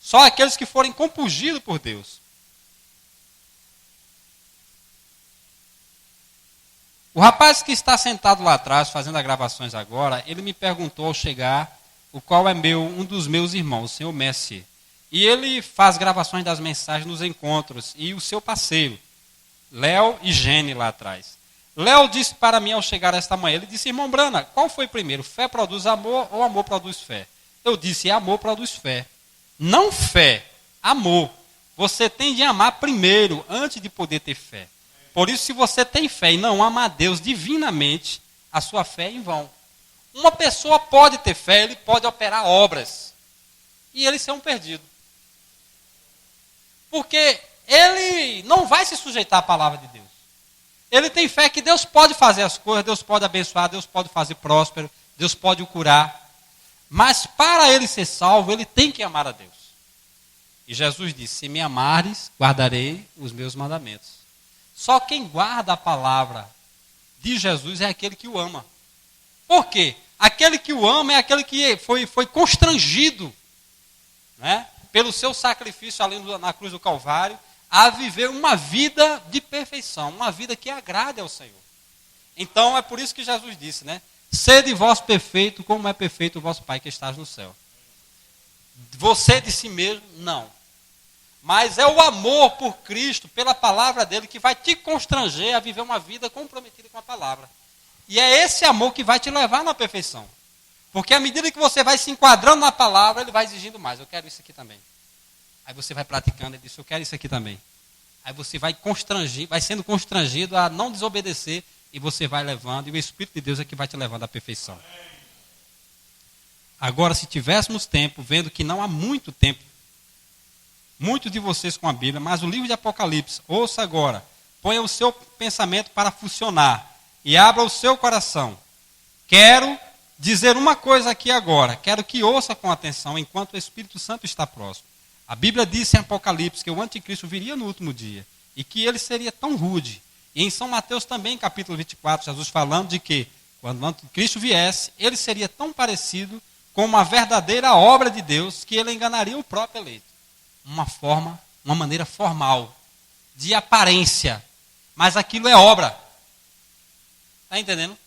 Só aqueles que forem compungidos por Deus. O rapaz que está sentado lá atrás, fazendo as gravações agora, ele me perguntou ao chegar o qual é um dos meus irmãos, o senhor Messi. E ele faz gravações das mensagens nos encontros. E o seu parceiro, Léo e Gene lá atrás. Léo disse para mim ao chegar esta manhã, ele disse, irmão Brana, qual foi primeiro? Fé produz amor ou amor produz fé? Eu disse, amor produz fé. Não fé, amor. Você tem de amar primeiro, antes de poder ter fé. Por isso, se você tem fé e não ama a Deus divinamente, a sua fé é em vão. Uma pessoa pode ter fé, ele pode operar obras. E ele ser um perdido. Porque ele não vai se sujeitar à palavra de Deus. Ele tem fé que Deus pode fazer as coisas, Deus pode abençoar, Deus pode fazer próspero, Deus pode o curar. Mas para ele ser salvo, ele tem que amar a Deus. E Jesus disse, se me amares, guardarei os meus mandamentos. Só quem guarda a palavra de Jesus é aquele que o ama. Por quê? Aquele que o ama é aquele que foi constrangido, né, pelo seu sacrifício ali na cruz do Calvário, a viver uma vida de perfeição, uma vida que agrade ao Senhor. Então é por isso que Jesus disse, né? Sede vós perfeito, como é perfeito o vosso Pai que estás no céu. Você de si mesmo, não. Mas é o amor por Cristo, pela palavra dele, que vai te constranger a viver uma vida comprometida com a palavra. E é esse amor que vai te levar na perfeição. Porque à medida que você vai se enquadrando na palavra, ele vai exigindo mais. Eu quero isso aqui também. Aí você vai praticando e diz, eu quero isso aqui também. Aí você vai sendo constrangido a não desobedecer e você vai levando, e o Espírito de Deus é que vai te levando à perfeição. Agora, se tivéssemos tempo, vendo que não há muito tempo, muitos de vocês com a Bíblia, mas o livro de Apocalipse, ouça agora, ponha o seu pensamento para funcionar e abra o seu coração. Quero dizer uma coisa aqui agora, quero que ouça com atenção enquanto o Espírito Santo está próximo. A Bíblia diz em Apocalipse que o anticristo viria no último dia e que ele seria tão rude. E em São Mateus também, capítulo 24, Jesus falando de que quando o anticristo viesse, ele seria tão parecido com uma verdadeira obra de Deus que ele enganaria o próprio eleito. Uma maneira formal, de aparência, mas aquilo é obra. Está entendendo?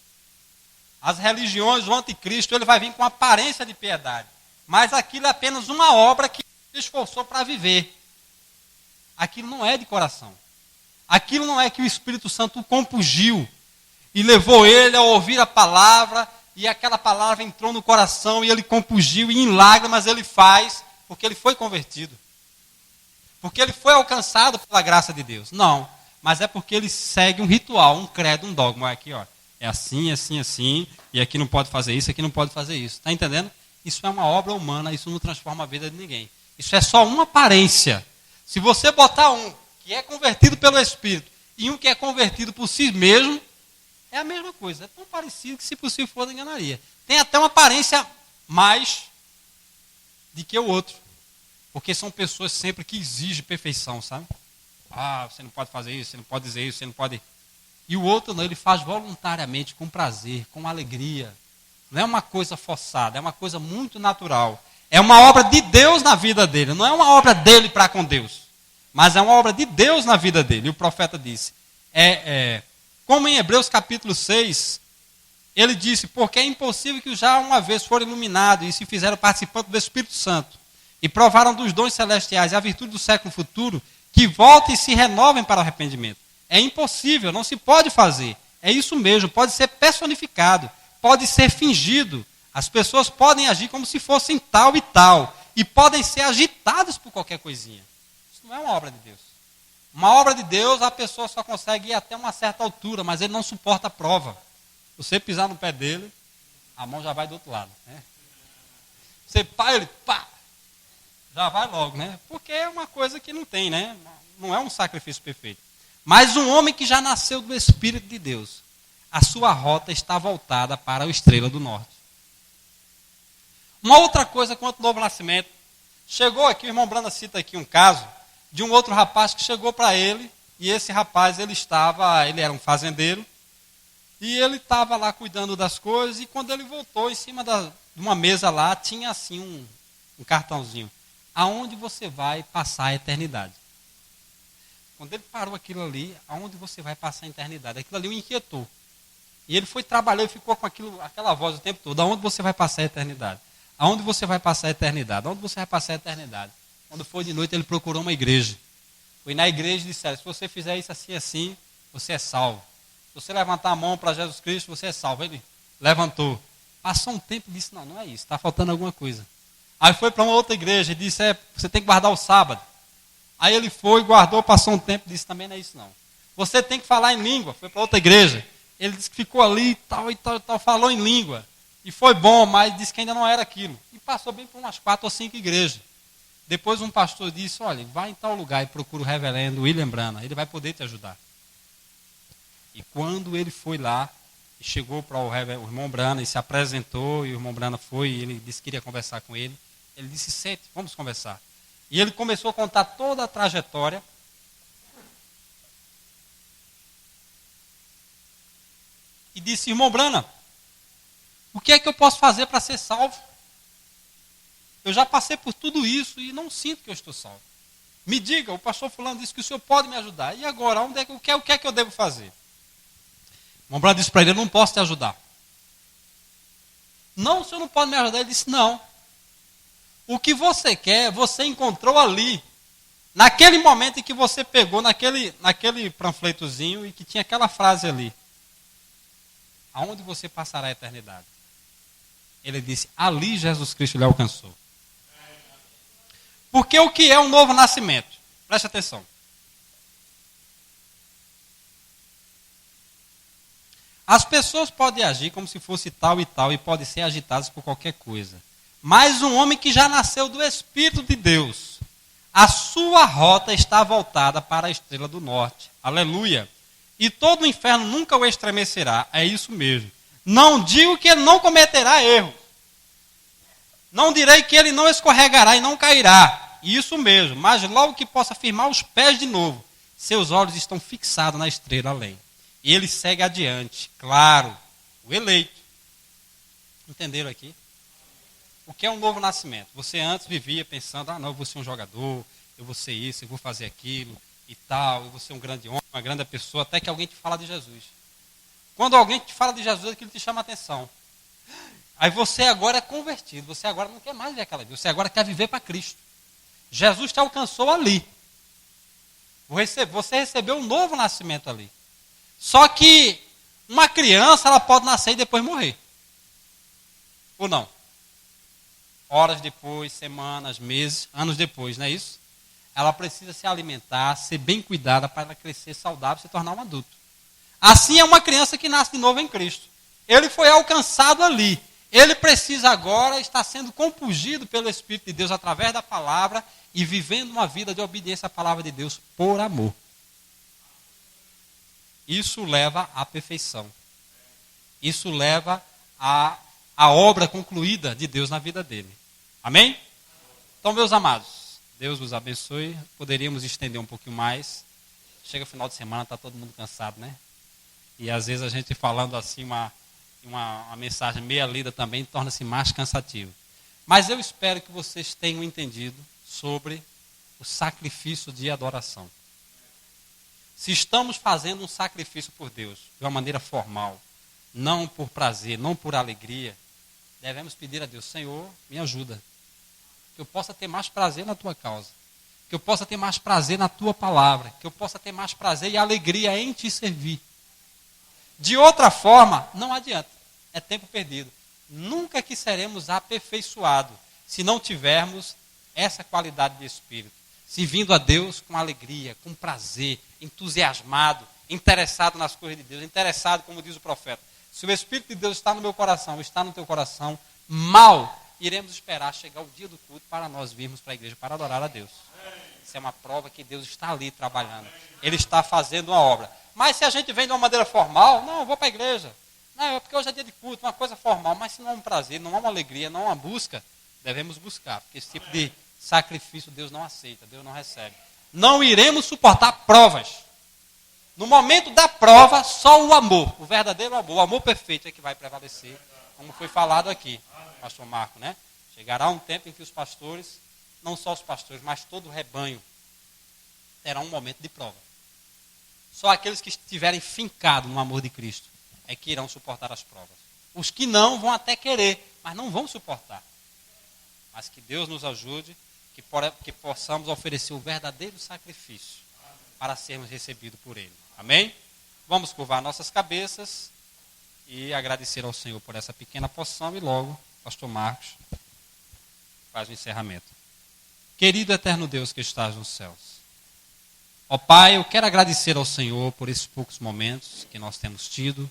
As religiões, o anticristo, ele vai vir com aparência de piedade, mas aquilo é apenas uma obra que ele esforçou para viver. Aquilo não é de coração. Aquilo não é que o Espírito Santo o compungiu e levou ele a ouvir a palavra, e aquela palavra entrou no coração e ele compungiu, e em lágrimas ele faz, porque ele foi convertido. Porque ele foi alcançado pela graça de Deus. Não, mas é porque ele segue um ritual, um credo, um dogma. Aqui, ó, é assim, assim, assim, e aqui não pode fazer isso, aqui não pode fazer isso. Está entendendo? Isso é uma obra humana, isso não transforma a vida de ninguém. Isso é só uma aparência. Se você botar um que é convertido pelo Espírito e um que é convertido por si mesmo, é a mesma coisa. É tão parecido que, se possível for, enganaria. Tem até uma aparência mais do que o outro. Porque são pessoas sempre que exigem perfeição, sabe? Ah, você não pode fazer isso, você não pode dizer isso, você não pode... E o outro não, ele faz voluntariamente, com prazer, com alegria. Não é uma coisa forçada, é uma coisa muito natural. É uma obra de Deus na vida dele. Não é uma obra dele para com Deus. Mas é uma obra de Deus na vida dele. E o profeta disse, como em Hebreus capítulo 6, ele disse, porque é impossível que já uma vez foram iluminados e se fizeram participantes do Espírito Santo, e provaram dos dons celestiais e a virtude do século futuro, que voltem e se renovem para o arrependimento. É impossível, não se pode fazer. É isso mesmo, pode ser personificado, pode ser fingido. As pessoas podem agir como se fossem tal e tal, e podem ser agitadas por qualquer coisinha. Isso não é uma obra de Deus. Uma obra de Deus, a pessoa só consegue ir até uma certa altura, mas ele não suporta a prova. Você pisar no pé dele, a mão já vai do outro lado. Né? Você pá, ele pá, já vai logo, né? Porque é uma coisa que não tem, né? Não é um sacrifício perfeito. Mas um homem que já nasceu do Espírito de Deus, a sua rota está voltada para a estrela do norte. Uma outra coisa quanto ao novo nascimento, chegou aqui, o irmão Branda cita aqui um caso, de um outro rapaz que chegou para ele, e esse rapaz, ele era um fazendeiro, e ele estava lá cuidando das coisas, e quando ele voltou, em cima de uma mesa lá, tinha assim um cartãozinho. Aonde você vai passar a eternidade? Quando ele parou aquilo ali, aonde você vai passar a eternidade? Aquilo ali o inquietou. E ele foi trabalhar e ficou com aquela voz o tempo todo. Aonde você vai passar a eternidade? Aonde você vai passar a eternidade? Aonde você vai passar a eternidade? Quando foi de noite, ele procurou uma igreja. Foi na igreja e disseram, se você fizer isso assim, assim, você é salvo. Se você levantar a mão para Jesus Cristo, você é salvo. Ele levantou. Passou um tempo e disse, não é isso, está faltando alguma coisa. Aí foi para uma outra igreja e disse, você tem que guardar o sábado. Aí ele foi, guardou, passou um tempo e disse, também não é isso não. Você tem que falar em língua. Foi para outra igreja. Ele disse que ficou ali e tal, falou em língua. E foi bom, mas disse que ainda não era aquilo. E passou bem por umas 4 ou 5 igrejas. Depois um pastor disse, olha, vai em tal lugar e procura o reverendo William Branham, ele vai poder te ajudar. E quando ele foi lá, e chegou para o irmão Branham e se apresentou, e o irmão Branham foi, e ele disse que queria conversar com ele. Ele disse, sente, vamos conversar. E ele começou a contar toda a trajetória. E disse, irmão Branham, o que é que eu posso fazer para ser salvo? Eu já passei por tudo isso e não sinto que eu estou salvo. Me diga, o pastor fulano disse que o senhor pode me ajudar. E agora, o que é que eu devo fazer? O irmão Branham disse para ele, eu não posso te ajudar. Não, o senhor não pode me ajudar. Ele disse, não. O que você quer, você encontrou ali. Naquele momento em que você pegou naquele panfletozinho e que tinha aquela frase ali. Aonde você passará a eternidade? Ele disse, ali Jesus Cristo lhe alcançou. Porque o que é um novo nascimento? Preste atenção. As pessoas podem agir como se fosse tal e podem ser agitadas por qualquer coisa. Mas um homem que já nasceu do Espírito de Deus, a sua rota está voltada para a estrela do norte. Aleluia. E todo o inferno nunca o estremecerá. É isso mesmo. Não digo que ele não cometerá erro. Não direi que ele não escorregará e não cairá. Isso mesmo. Mas logo que possa firmar os pés de novo, seus olhos estão fixados na estrela além. E ele segue adiante. Claro, o eleito. Entenderam aqui? O que é um novo nascimento? Você antes vivia pensando, não, eu vou ser um jogador, eu vou ser isso, eu vou fazer aquilo e tal, eu vou ser um grande homem, uma grande pessoa, até que alguém te fala de Jesus. Quando alguém te fala de Jesus, aquilo te chama a atenção. Aí você agora é convertido, você agora não quer mais ver aquela vida, você agora quer viver para Cristo. Jesus te alcançou ali. Você recebeu um novo nascimento ali. Só que uma criança, ela pode nascer e depois morrer. Ou não? Horas depois, semanas, meses, anos depois, não é isso? Ela precisa se alimentar, ser bem cuidada para ela crescer saudável e se tornar um adulto. Assim é uma criança que nasce de novo em Cristo. Ele foi alcançado ali. Ele precisa agora estar sendo compungido pelo Espírito de Deus através da palavra e vivendo uma vida de obediência à palavra de Deus por amor. Isso leva à perfeição. Isso leva à obra concluída de Deus na vida dele. Amém? Então, meus amados, Deus vos abençoe. Poderíamos estender um pouquinho mais. Chega o final de semana, está todo mundo cansado, né? E às vezes a gente falando assim, uma mensagem meia lida também, torna-se mais cansativo. Mas eu espero que vocês tenham entendido sobre o sacrifício de adoração. Se estamos fazendo um sacrifício por Deus, de uma maneira formal, não por prazer, não por alegria, devemos pedir a Deus, Senhor, me ajuda. Que eu possa ter mais prazer na tua causa. Que eu possa ter mais prazer na tua palavra. Que eu possa ter mais prazer e alegria em te servir. De outra forma, não adianta. É tempo perdido. Nunca que seremos aperfeiçoados se não tivermos essa qualidade de espírito. Se vindo a Deus com alegria, com prazer, entusiasmado, interessado nas coisas de Deus, interessado, como diz o profeta. Se o Espírito de Deus está no meu coração, está no teu coração, mal iremos esperar chegar o dia do culto para nós virmos para a igreja para adorar a Deus. Isso é uma prova que Deus está ali trabalhando. Ele está fazendo uma obra. Mas se a gente vem de uma maneira formal, não, eu vou para a igreja. Não, é porque hoje é dia de culto, uma coisa formal. Mas se não há um prazer, não há uma alegria, não há uma busca, devemos buscar. Porque esse tipo de sacrifício Deus não aceita, Deus não recebe. Não iremos suportar provas. No momento da prova, só o amor, o verdadeiro amor, o amor perfeito é que vai prevalecer, como foi falado aqui, pastor Marco, né? Chegará um tempo em que os pastores, não só os pastores, mas todo o rebanho, terá um momento de prova. Só aqueles que estiverem fincados no amor de Cristo é que irão suportar as provas. Os que não vão até querer, mas não vão suportar. Mas que Deus nos ajude, que possamos oferecer o verdadeiro sacrifício para sermos recebidos por Ele. Amém? Vamos curvar nossas cabeças e agradecer ao Senhor por essa pequena porção e logo, pastor Marcos faz o encerramento. Querido eterno Deus que estás nos céus, ó Pai, eu quero agradecer ao Senhor por esses poucos momentos que nós temos tido,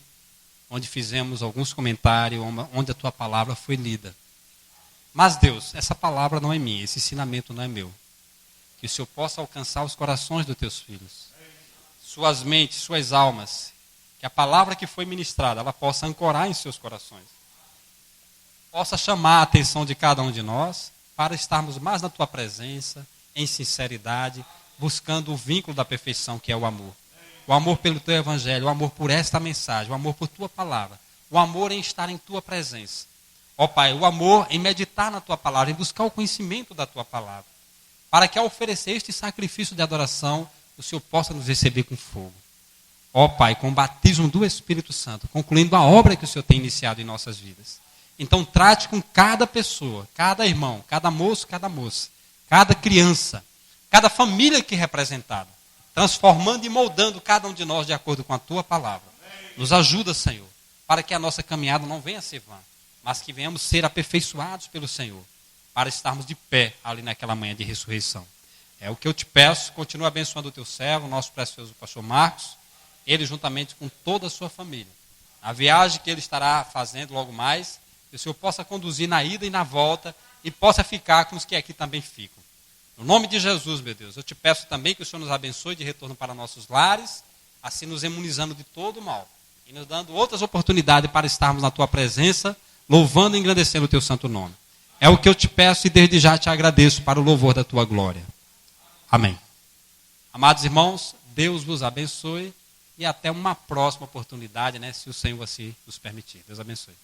onde fizemos alguns comentários, onde a Tua palavra foi lida. Mas Deus, essa palavra não é minha, esse ensinamento não é meu. Que o Senhor possa alcançar os corações dos Teus filhos, suas mentes, suas almas, que a palavra que foi ministrada, ela possa ancorar em seus corações. Possa chamar a atenção de cada um de nós, para estarmos mais na Tua presença, em sinceridade, buscando o vínculo da perfeição que é o amor. O amor pelo Teu Evangelho, o amor por esta mensagem, o amor por Tua palavra, o amor em estar em Tua presença. Ó Pai, o amor em meditar na Tua palavra, em buscar o conhecimento da Tua palavra, para que ao oferecer este sacrifício de adoração, o Senhor possa nos receber com fogo. Ó Pai, com o batismo do Espírito Santo, concluindo a obra que o Senhor tem iniciado em nossas vidas. Então trate com cada pessoa, cada irmão, cada moço, cada moça, cada criança, cada família aqui representada, transformando e moldando cada um de nós de acordo com a Tua palavra. Nos ajuda, Senhor, para que a nossa caminhada não venha a ser vã. mas que venhamos ser aperfeiçoados pelo Senhor, para estarmos de pé ali naquela manhã de ressurreição. É o que eu te peço, continua abençoando o teu servo, o nosso precioso pastor Marcos, ele juntamente com toda a sua família. A viagem que ele estará fazendo logo mais, que o Senhor possa conduzir na ida e na volta, e possa ficar com os que aqui também ficam. No nome de Jesus, meu Deus, eu te peço também que o Senhor nos abençoe de retorno para nossos lares, assim nos imunizando de todo o mal, e nos dando outras oportunidades para estarmos na tua presença, louvando e engrandecendo o teu santo nome. É o que eu te peço e desde já te agradeço para o louvor da tua glória. Amém. Amados irmãos, Deus vos abençoe e até uma próxima oportunidade, se o Senhor assim nos permitir. Deus abençoe.